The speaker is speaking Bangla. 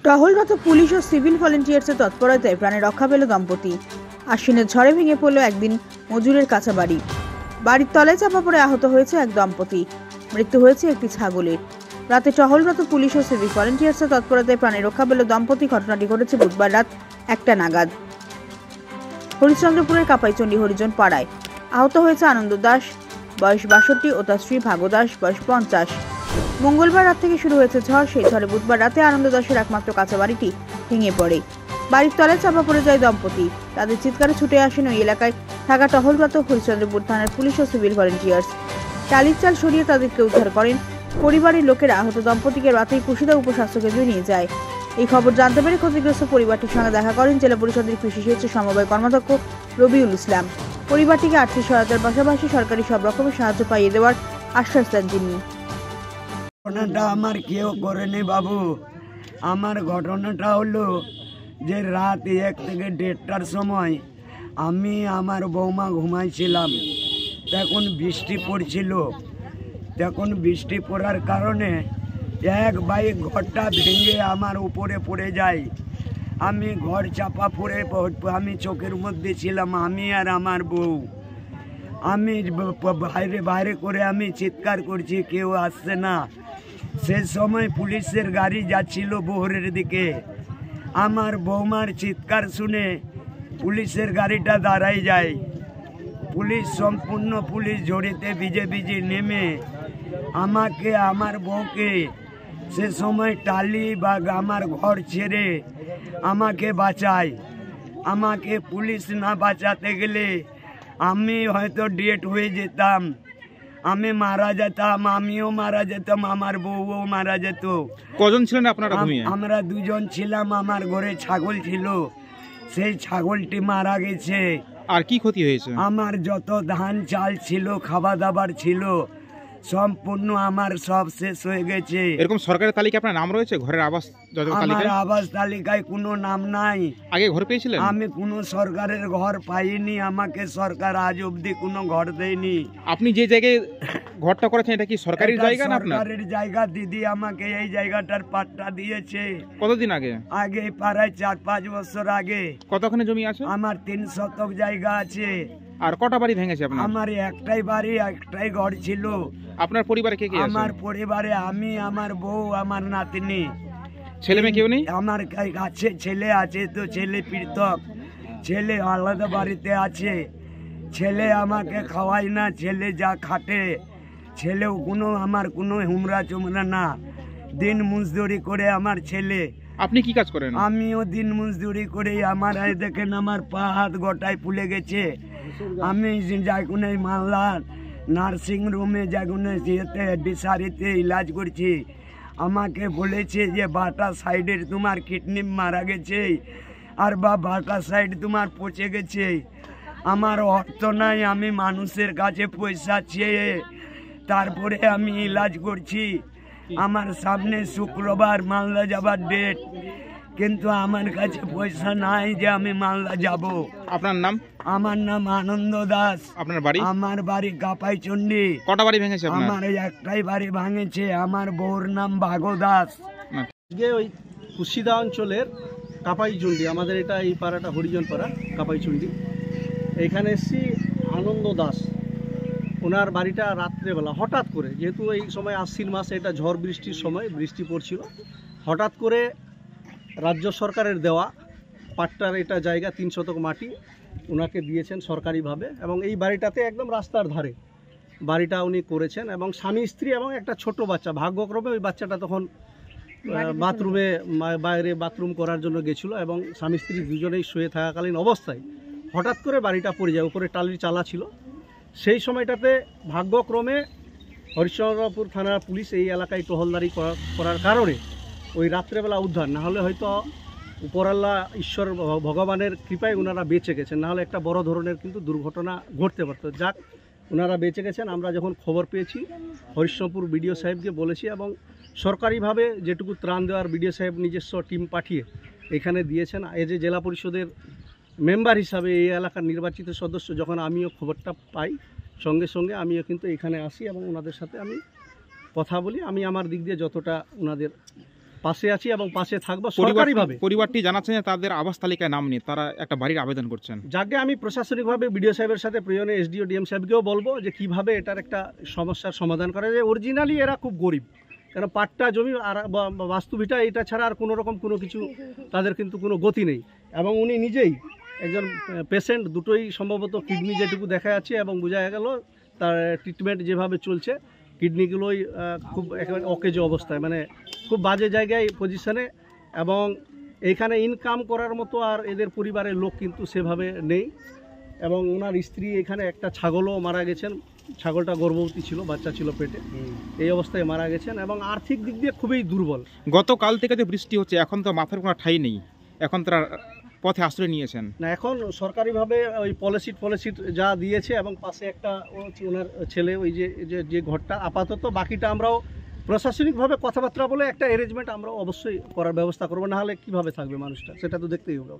টহলরত পুলিশ ও সিভিল ভলেন্টিয়ার্সের তৎপরতায় প্রাণে রক্ষা পেল দম্পতি। আশ্বিনের ঝড়ে ভেঙে পড়ল একদিন মজুরের কাঁচা বাড়ি। বাড়ির তলায় চাপা পড়ে আহত হয়েছে এক দম্পতি। মৃত্যু হয়েছে একটি ছাগলের। রাতে টহলরত পুলিশ ও সিভিল ভলেন্টিয়ার্সের তৎপরতায় প্রাণে রক্ষা পেল দম্পতি। ঘটনাটি ঘটেছে বুধবার রাত 1টা নাগাদ হরিশ্চন্দ্রপুরের কাপাইচন্ডী হরিজন পাড়ায়। আহত হয়েছে আনন্দ দাস, বয়স 62, ও তার স্ত্রী ভাগো দাস, বয়স 50। মঙ্গলবার রাত থেকে শুরু হয়েছে ঝড়। সেই ঝড়ে বুধবার রাতে আনন্দ দাসের একমাত্র কাঁচা বাড়িটি ভেঙে পড়ে। বাড়ির তলায় চাপা পড়ে যায় দম্পতি। তাদের চিৎকারে ছুটে আসেন ওই এলাকায় থাকা টহলরত হরিশ্চন্দ্রপুর থানার পুলিশ ও সিভিল ভলেন্টিয়ার্স। টালির চাল সরিয়ে তাদেরকে উদ্ধার করেন। পরিবারের লোকেরা আহত দম্পতিকে রাতেই কুশিদা উপস্বাস্থ্য কেন্দ্রে নিয়ে যায়। এই খবর জানতে পেরে ক্ষতিগ্রস্ত পরিবারটির সঙ্গে দেখা করেন জেলা পরিষদের কৃষি সেচ সমবায় কর্মাধ্যক্ষ রবিউল ইসলাম। পরিবারটিকে আর্থিক সহায়তার পাশাপাশি সরকারি সব রকমের সাহায্য পাইয়ে দেওয়ার আশ্বাস দেন তিনি। ঘটনাটা আমার কেউ করেনি বাবু। আমার ঘটনাটা হলো যে রাত 1 থেকে 1:30টার সময় আমি আমার বৌমা ঘুমাইছিলাম। তখন বৃষ্টি পড়ছিল। তখন বৃষ্টি পড়ার কারণে এক বাইক ঘরটা ভেঙে আমার উপরে পড়ে যায়। আমি ঘর চাপা পড়ে আমি চোখের মধ্যে ছিলাম, আমি আর আমার বউ। আমি বাইরে করে আমি চিৎকার করছি, কেউ আসছে না। সে সময় পুলিশের গাড়ি যাচ্ছিল বহরের দিকে। আমার বৌমার চিৎকার শুনে পুলিশের গাড়িটা দাঁড়াই যায়। পুলিশ সম্পূর্ণ পুলিশ জড়িতে ভিজে ভিজে নেমে আমাকে আমার বউকে সে সময় টালি বা আমার ঘর ছেড়ে আমাকে বাঁচায়। আমাকে পুলিশ না বাঁচাতে গেলে আমি হয়তো ডেট হয়ে যেতাম, আমি মারা যেতাম, আমিও মারা যেতাম, আমার বউও মারা যেত। কজন ছিলেন আপনারা? আমরা 2 জন ছিলাম। আমার ঘরে ছাগল ছিল, সেই ছাগলটি মারা গেছে। আর কি ক্ষতি হয়েছে? আমার যত ধান চাল ছিল, খাওয়া দাবার ছিল, সম্পূর্ণ আমার সব শেষ হয়ে গেছে। এরকম সরকারের তালিকায় আপনার নাম রয়েছে? ঘরের আবাস আমার আবাস তালিকায় কোনো নাম নাই। আগে ঘর পেয়েছিলেন? আমি কোনো সরকারের ঘর পাইনি। আমাকে সরকার আজ অবধি কোনো ঘর দেয়নি। আপনি যে জায়গায় ঘরটা করেছেন এটা কি সরকারি জায়গা না আপনার? সরকারের জায়গা। দিদি আমাকে এই জায়গাটার পাট্টা দিয়েছে। কতদিন আগে? আগে প্রায় 4-5 বছর আগে। কতখানি জমি আছে? আমার 3 শতক জায়গা আছে। আর কটা বাড়ি ভেঙেছে আপনার? আমার একটাই বাড়ি, একটাই ঘর ছিল। আপনার পরিবারে কে কে আছে? আমার পরিবারে আমি, আমার বউ, আমার নাতনি। ছেলে মেয়ে কেউ নেই? আমার কাছে ছেলে আছে, তো ছেলে পৃথক, ছেলে আলাদা বাড়িতে আছে। ছেলে আমাকে খাওয়ায় না, ছেলে যা খাটে। ছেলেও কোনো আমার কোনো হুমরা চুমরা না, দিন মজদুরি করে আমার ছেলে। আপনি কি কাজ করেন? আমিও দিন মজদুরি করে। আমার দেখেন আমার পা হাত গোটায় ফুলে গেছে। আমি যাগুনে মালদা নার্সিং রুমে যাগুনে যেতে ডিসারিতে ইলাজ করছি। আমাকে বলেছে যে বাটা সাইডের তোমার কিডনি মারা গেছে, আর বাটা সাইড তোমার পচে গেছে। আমার অর্থ নাই, আমি মানুষের কাছে পয়সা চেয়ে তারপরে আমি ইলাজ করছি। আমার সামনে শুক্রবার মালদা যাবার ডেট, কিন্তু আমার কাছে পয়সা নাই যে আমি মালদা যাব। আপনার নাম? আমার নাম আনন্দ দাস। আপনার বাড়ি? আমার বাড়ি কাপাইচন্ডী। কটা বাড়ি ভেঙেছে? আমার একটাই বাড়ি ভাঙেছে। আমার বউর নাম ভাগো দাস। ওই কুশিদা অঞ্চলের কাপাইচন্ডী, আমাদের এটা এই পাড়াটা হরিজন পাড়া, কাপাইচন্ডী। এখানে এসছি আনন্দ দাস। ওনার বাড়িটা রাত্রেবেলা হঠাৎ করে, যেহেতু এই সময় আশ্বিন মাসে এটা ঝড় বৃষ্টির সময়, বৃষ্টি পড়ছিল, হঠাৎ করে রাজ্য সরকারের দেওয়া পাট্টার এটা জায়গা 3 শতক মাটি ওনাকে দিয়েছেন সরকারিভাবে। এবং এই বাড়িটাতে একদম রাস্তার ধারে বাড়িটা উনি করেছেন। এবং স্বামী স্ত্রী এবং একটা ছোট বাচ্চা। ভাগ্যক্রমে ওই বাচ্চাটা তখন বাথরুমে বাইরে বাথরুম করার জন্য গেছিলো, এবং স্বামী স্ত্রী দুজনেই শুয়ে থাকাকালীন অবস্থায় হঠাৎ করে বাড়িটা পড়ে যায়। উপরে টালির চালা ছিল। সেই সময়টাতে ভাগ্যক্রমে হরিশ্চন্দ্রপুর থানার পুলিশ এই এলাকায় টহলদারি করার কারণে ওই রাত্রেবেলা উদ্ধার। না হলে হয়তো উপরাল্লা ঈশ্বর ভগবানের কৃপায় ওনারা বেঁচে গেছেন, নাহলে একটা বড় ধরনের কিন্তু দুর্ঘটনা ঘটতে পারত। যাক, ওনারা বেঁচে গেছেন। আমরা যখন খবর পেয়েছি হরিশ্চন্দ্রপুর বিডিও সাহেবকে বলেছি, এবং সরকারিভাবে যেটুকু ত্রাণ দেওয়ার বিডিও সাহেব নিজস্ব টিম পাঠিয়ে এখানে দিয়েছেন। এই যে জেলা পরিষদের মেম্বার হিসাবে এই এলাকার নির্বাচিত সদস্য, যখন আমিও খবরটা পাই সঙ্গে সঙ্গে আমিও কিন্তু এখানে আসি এবং ওনাদের সাথে আমি কথা বলি। আমি আমার দিক দিয়ে যতটা ওনাদের পাশে আছি এবং পাশে থাকবো সরকারিভাবে। পরিবারটি জানাচ্ছেন যে তাদের আবাস তালিকায় নাম নেই, তারা একটা বাড়ির আবেদন করছেন। যাকে আমি প্রশাসনিকভাবে বিডিও সাহেবের সাথে প্রয়োজনে এসডিও ডিএম সাহেবকেও বলবো যে কিভাবে এটার একটা সমস্যার সমাধান করা যায়। অরিজিনালি এরা খুব গরিব, কারণ পাট্টা জমি আর বাস্তুভিটা এটা ছাড়া আর কোনো রকম কোনো কিছু তাদের কিন্তু কোনো গতি নেই। এবং উনি নিজেই একজন পেশেন্ট, দুটোই সম্ভবত কিডনি যেটুকু দেখা যাচ্ছে এবং বোঝা গেল তার ট্রিটমেন্ট যেভাবে চলছে কিডনিগুলোই খুব একেবারে অকেজো অবস্থায়, মানে খুব বাজে জায়গায় পজিশনে, এবং এইখানে ইনকাম করার মতো আর এদের পরিবারের লোক কিন্তু সেভাবে নেই। এবং ওনার স্ত্রী এখানে একটা ছাগলও মারা গেছেন, ছাগলটা গর্ভবতী ছিল, বাচ্চা ছিল পেটে, এই অবস্থায় মারা গেছেন এবং আর্থিক দিক দিয়ে খুবই দুর্বল। গতকাল থেকে যে বৃষ্টি হচ্ছে, এখন তো মাথার কোনো ঠাঁই নেই, এখন তারা পথে আশ্রয় নিয়েছেন না। এখন সরকারিভাবে ওই পলিসি যা দিয়েছে এবং পাশে একটা ওনার ছেলে ওই যে ঘরটা আপাতত, বাকিটা আমরাও প্রশাসনিকভাবে কথাবার্তা বলে একটা অ্যারেঞ্জমেন্ট আমরা অবশ্যই করার ব্যবস্থা করবো, না হলে কীভাবে থাকবে মানুষটা সেটা তো দেখতেই হবে।